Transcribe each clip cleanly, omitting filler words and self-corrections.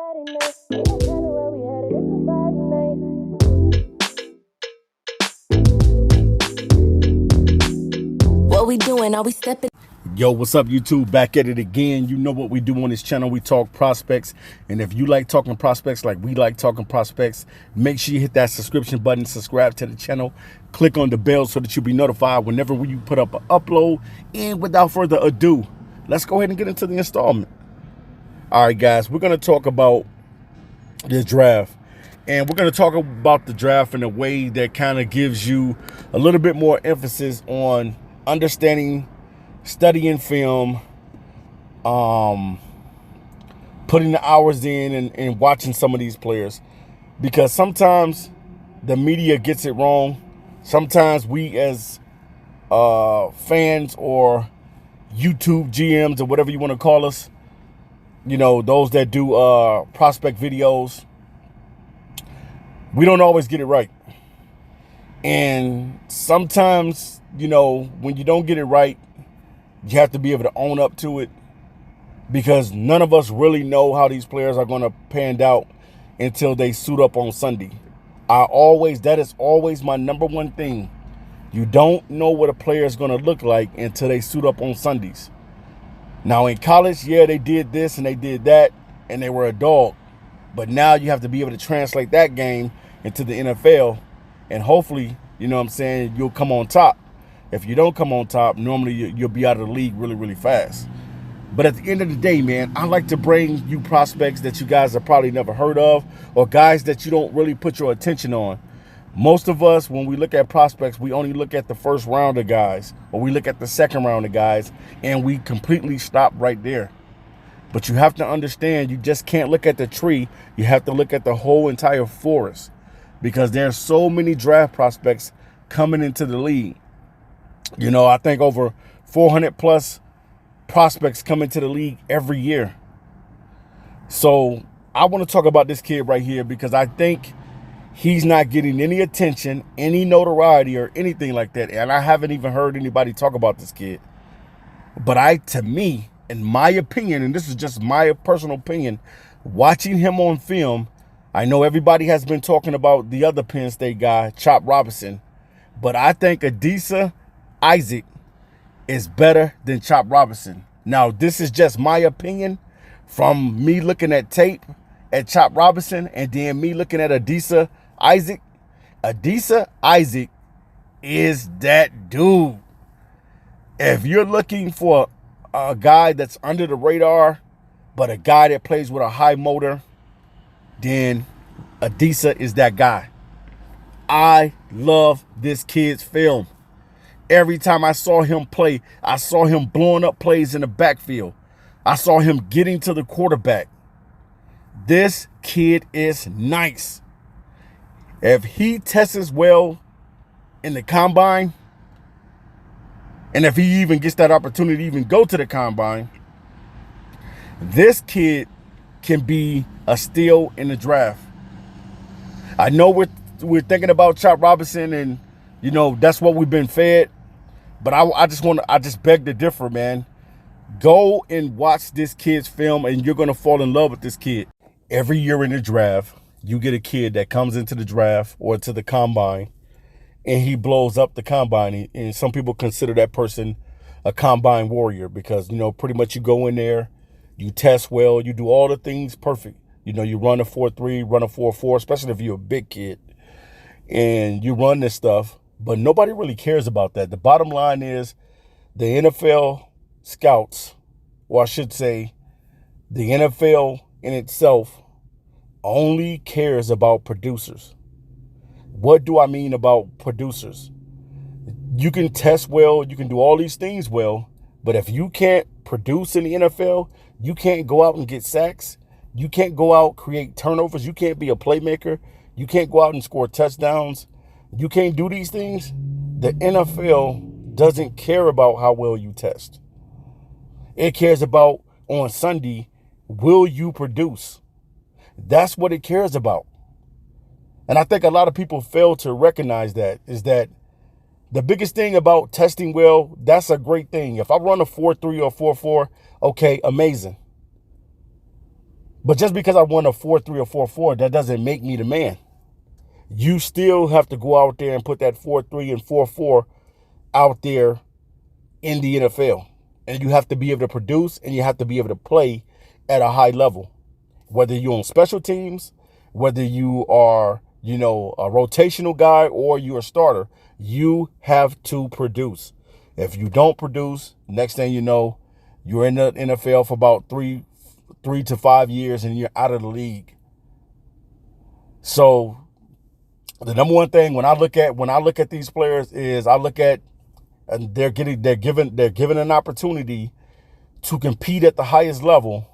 Friday night. Ain't no telling where we headed. It's a Friday night. What we doing? Are we stepping? Yo, what's up, YouTube? Back at it again. You know what we do on this channel. We talk prospects. And if you like talking prospects like we like talking prospects, make sure you hit that subscription button, subscribe to the channel, click on the bell so that you'll be notified whenever we put up an upload. And without further ado, let's go ahead and get into the installment. All right, guys, we're going to talk about the draft. And we're going to talk about the draft in a way that kind of gives you a little bit more emphasis on understanding, studying film, putting the hours in and watching some of these players. Because sometimes the media gets it wrong. Sometimes we as fans or YouTube GMs or whatever you want to call us, you know, those that do prospect videos, we don't always get it right. And sometimes, you know, when you don't get it right, you have to be able to own up to it, because none of us really know how these players are going to pan out until they suit up on Sunday. That is always my number one thing. You don't know what a player is going to look like until they suit up on Sundays. Now in college, yeah, they did this and they did that and they were a dog. But now you have to be able to translate that game into the NFL, and hopefully, you know what I'm saying, you'll come on top. If you don't come on top, normally you'll be out of the league really, really fast. But at the end of the day, man, I like to bring you prospects that you guys have probably never heard of, or guys that you don't really put your attention on. Most of us, when we look at prospects, we only look at the first round of guys, or we look at the second round of guys, and we completely stop right there. But you have to understand, you just can't look at the tree. You have to look at the whole entire forest, because there's so many draft prospects coming into the league. You know, I think over 400 plus prospects come into the league every year. So I want to talk about this kid right here, because I think he's not getting any attention, any notoriety or anything like that. And I haven't even heard anybody talk about this kid. But to me, in my opinion, and this is just my personal opinion, watching him on film, I know everybody has been talking about the other Penn State guy, Chop Robinson, but I think Adisa Isaac is better than Chop Robinson. Now, this is just my opinion from me looking at tape at Chop Robinson and then me looking at Adisa Isaac. Adisa Isaac is that dude. If you're looking for a guy that's under the radar, but a guy that plays with a high motor, then Adisa is that guy. I love this kid's film. Every time I saw him play, I saw him blowing up plays in the backfield. I saw him getting to the quarterback. This kid is nice. If he tests well in the combine, and if he even gets that opportunity to even go to the combine, this kid can be a steal in the draft. I know we're thinking about Chop Robinson, and you know that's what we've been fed. But I just beg to differ, man. Go and watch this kid's film, and you're gonna fall in love with this kid. Every year in the draft, you get a kid that comes into the draft or to the combine, and he blows up the combine. And some people consider that person a combine warrior, because, you know, pretty much you go in there, you test well, you do all the things perfect. You know, you run a 4.3, run a 4.4, especially if you're a big kid, and you run this stuff. But nobody really cares about that. The bottom line is the NFL scouts, or I should say the NFL in itself, only cares about producers. What do I mean about producers? You can test well, you can do all these things well, but if you can't produce in the NFL, you can't go out and get sacks, you can't go out, create turnovers, you can't be a playmaker, you can't go out and score touchdowns, you can't do these things, the NFL doesn't care about how well you test. It cares about, on Sunday, will you produce? That's what it cares about. And I think a lot of people fail to recognize that, is that the biggest thing about testing well, that's a great thing. If I run a 4.3 or 4.4, okay, amazing. But just because I won a 4.3 or 4.4, that doesn't make me the man. You still have to go out there and put that 4.3 and 4.4 out there in the NFL. And you have to be able to produce, and you have to be able to play at a high level. Whether you're on special teams, whether you are, a rotational guy or you're a starter, you have to produce. If you don't produce, next thing you know, you're in the NFL for about three to 5 years and you're out of the league. So the number one thing when I look at these players is I look at, and they're given an opportunity to compete at the highest level,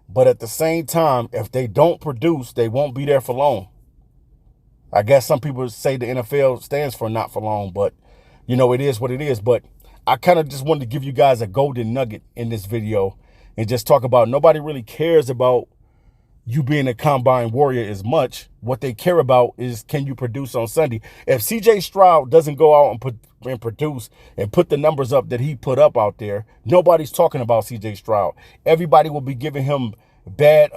but at the same time, if they don't produce, they won't be there for long. I guess some people say the NFL stands for not for long, but it is what it is. But I kind of just wanted to give you guys a golden nugget in this video and just talk about nobody really cares about you being a combine warrior as much. What they care about is, can you produce on Sunday? If CJ Stroud doesn't go out and produce and put the numbers up that he put up out there, nobody's talking about CJ Stroud. Everybody will be giving him bad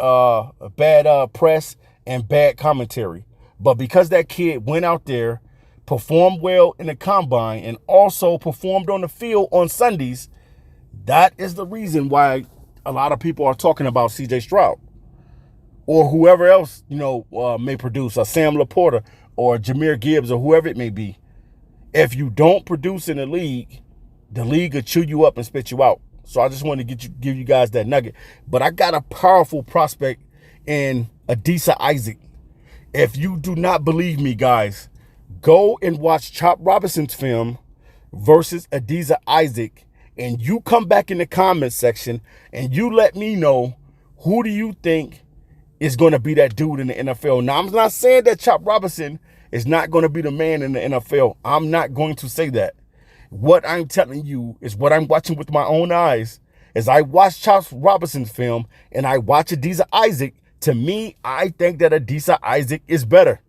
press and bad commentary. But because that kid went out there, performed well in the combine, and also performed on the field on Sundays, that is the reason why a lot of people are talking about CJ Stroud. Or whoever else, may produce, a Sam Laporta or Jahmyr Gibbs or whoever it may be. If you don't produce in the league will chew you up and spit you out. So I just wanted to give you guys that nugget. But I got a powerful prospect in Adisa Isaac. If you do not believe me, guys, go and watch Chop Robinson's film versus Adisa Isaac, and you come back in the comments section and you let me know, who do you think is going to be that dude in the NFL. Now, I'm not saying that Chop Robinson is not going to be the man in the NFL. I'm not going to say that. What I'm telling you is what I'm watching with my own eyes. As I watch Chop Robinson's film and I watch Adisa Isaac, to me, I think that Adisa Isaac is better.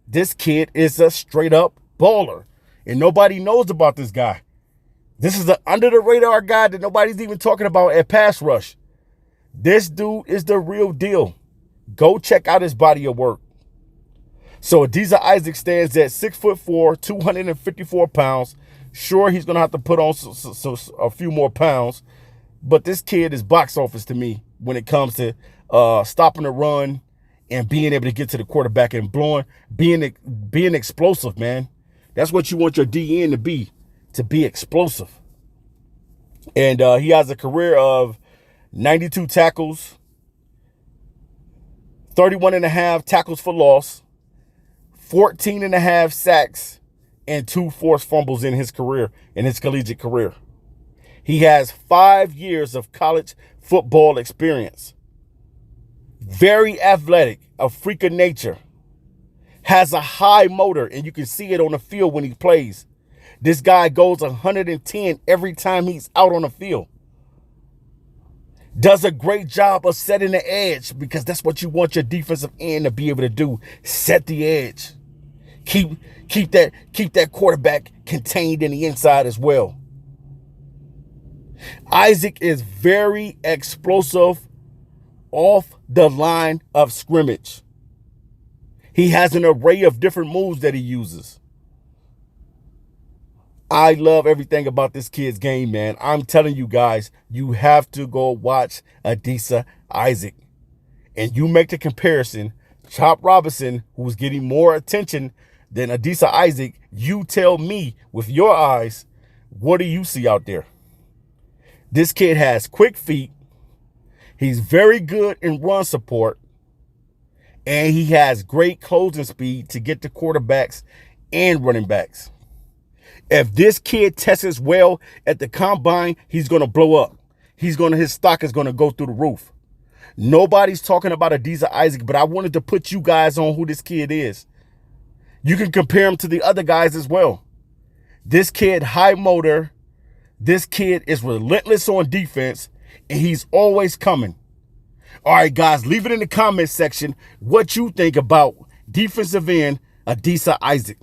This kid is a straight up baller, and nobody knows about this guy. This is an under the radar guy that nobody's even talking about at pass rush. This dude is the real deal. Go check out his body of work. So Adisa Isaac stands at 6'4", 254 pounds. Sure, he's going to have to put on a few more pounds, but this kid is box office to me when it comes to stopping the run and being able to get to the quarterback and being explosive, man. That's what you want your DN to be explosive. And he has a career of 92 tackles, 31.5 tackles for loss, 14.5 sacks, and 2 forced fumbles in his collegiate career. He has 5 years of college football experience. Very athletic, a freak of nature. Has a high motor, and you can see it on the field when he plays. This guy goes 110 every time he's out on the field. Does a great job of setting the edge, because that's what you want your defensive end to be able to do. Set the edge. Keep that quarterback contained in the inside as well. Isaac is very explosive off the line of scrimmage. He has an array of different moves that he uses. I love everything about this kid's game, man. I'm telling you guys, you have to go watch Adisa Isaac. And you make the comparison. Chop Robinson, who's getting more attention than Adisa Isaac, you tell me with your eyes, what do you see out there? This kid has quick feet. He's very good in run support. And he has great closing speed to get to quarterbacks and running backs. If this kid tests well at the combine, he's going to blow up. His stock is going to go through the roof. Nobody's talking about Adisa Isaac, but I wanted to put you guys on who this kid is. You can compare him to the other guys as well. This kid, high motor. This kid is relentless on defense, and he's always coming. All right, guys, leave it in the comment section what you think about defensive end Adisa Isaac.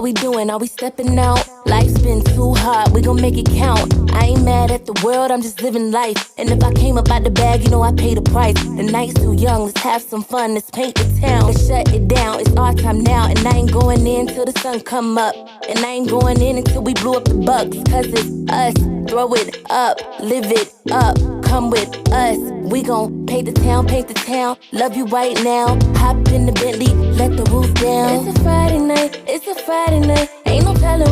What we doing? Are we stepping out? Life's been too hard, we gon' make it count. I ain't mad at the world, I'm just living life. And if I came up out the bag, you know I pay the price. The night's too young, let's have some fun, let's paint the town. Let's shut it down, it's our time now. And I ain't going in till the sun come up. And I ain't going in until we blew up the Bucks. Cause it's us, throw it up, live it up. Come with us, we gon' paint the town, paint the town. Love you right now, hop in the Bentley, let the roof down. It's a Friday night, it's a Friday night.